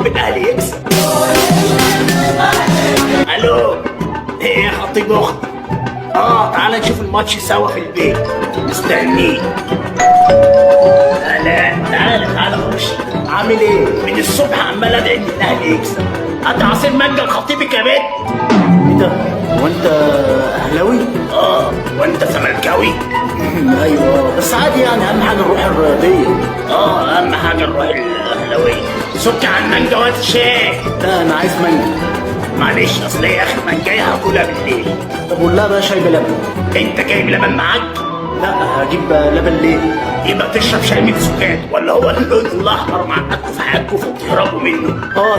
رب الاهلي يكسب. الو، ايه يا خطيب اختي؟ تعالى نشوف الماتش سوا في البيت، مستنيك. تعالى خش. عامل ايه؟ من الصبح عمال ادعي ان الاهلي يكسب. هات عصير مانجا لخطيبك يا بنت. ايه ده؟ هو انت اهلاوي؟ وانت زملكاوي؟ ايوه بس عادي يعني، اهم حاجه الروح الرياضيه. اهم حاجه الروح الاهلاويه. سك على المانجا وهات الشاي. لا انا عايز مانجا. معلش اصل هي اخر مانجايه هاكلها بالليل. طب قول لها بقى شاي بلبن. انت جايب لبن معاك؟ لا هجيب لبن ليه؟ يبقى تشرب شاي من سكات، ولا هو اللون الاحمر معقدكم في حياتكم فبتهربوا منه؟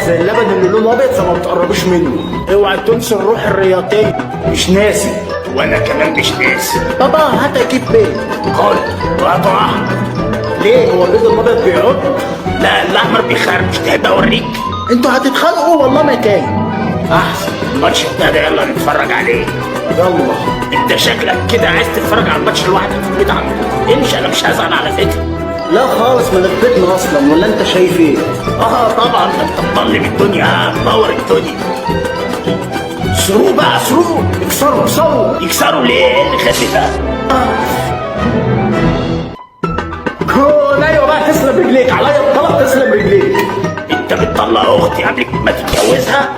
زي اللبن اللي لونه ابيض فما بتقربوش منه. اوعى تنسى الروح الرياضيه. مش ناسي. وانا كمان مش ناسي. بابا هات اجيب بيض. خد وهاتوا احمر. ليه هو البيض الابيض بيعض؟ لا الاحمر بيخربش. تحب اوريك؟ انتوا هتتخانقوا والله ما كان احسن. الماتش ابتدى، يلا نتفرج عليه. يلا. انت شكلك كده عايز تتفرج على الماتش لوحدك في البيت عندك. امشي، انا مش هزعل على فكره. لا خالص، ما انا في بيتنا اصلا، ولا انت شايف ايه؟ طبعا انت مطلب الدنيا، منور الدنيا. سرو بقى سرو. اكسروا. يكسروا ليه؟ ايه اللي خلي ده؟ ايوه بقى، تسلم رجليك عليا الطلب، تسلم رجليك. انت بتطلع اختي قبل ما تتجوزها؟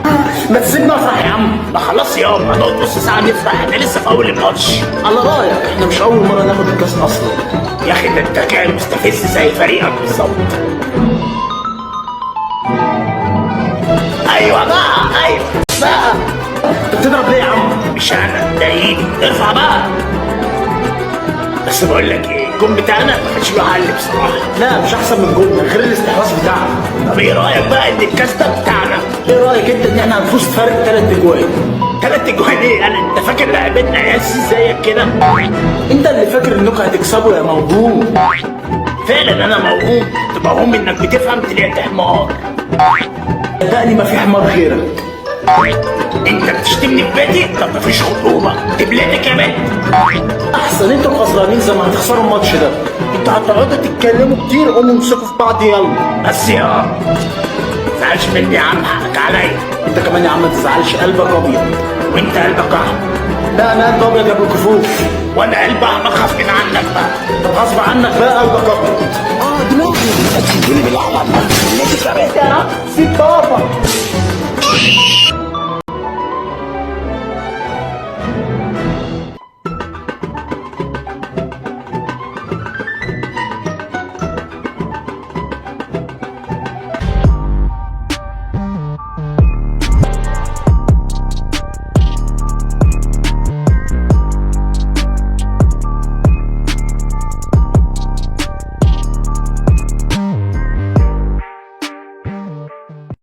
ما تسيبنا افرح يا عم. ما خلاص يابا، هنقعد نص ساعه نفرح، احنا لسه في اول الماتش. على رايك احنا مش اول مره ناخد الكاس اصلا. يا اخي ده انت كائن مستفز زي فريقك بالظبط. ايوه بقى. انت بتضرب ليه يا عم؟ مش انا، ده ايدي. ارفع بقى. بس بقول لك ايه، الجون بتاعنا ما كانش له حل بصراحه. لا مش احسن من جولنا غير الاستحواذ بتاعنا. طب ايه رايك بقى ان الكاس ده بتاعنا؟ ايه رايك انت ان احنا هنفوز فرق 3 اجوان؟ 3 اجوان ايه؟ انت فاكر لعبتنا عيال زيك كده؟ انت اللي فاكر انكم هتكسبوا يا موهوم. فعلا انا موهوم. تبقى موهوم انك بتفهم، طلعت حمار. صدقني ما في حمار غيرك. انت بتشتمني في بيتي؟ طب مفيش خطوبه تبلتك كمان. احسن انتوا خسرانين زي ما هتخسروا الماتش ده. انتوا هتقعدوا تتكلموا كتير، قوموا امسكوا في بعض يلا. بس تزعلش مني يا عم، حقك عليا. انت كمان يا عم ما تزعلش، قلبك ابيض. وانت قلبك احمر. لا انا قلبي ابيض يا ابو الكفوف. وانا قلبي احمر غصب عنك بقى. طب غصب عنك بقى قلبك ابيض. دلوقتي انت تسيبني بالاحمر ده. يا رب سيب بابا.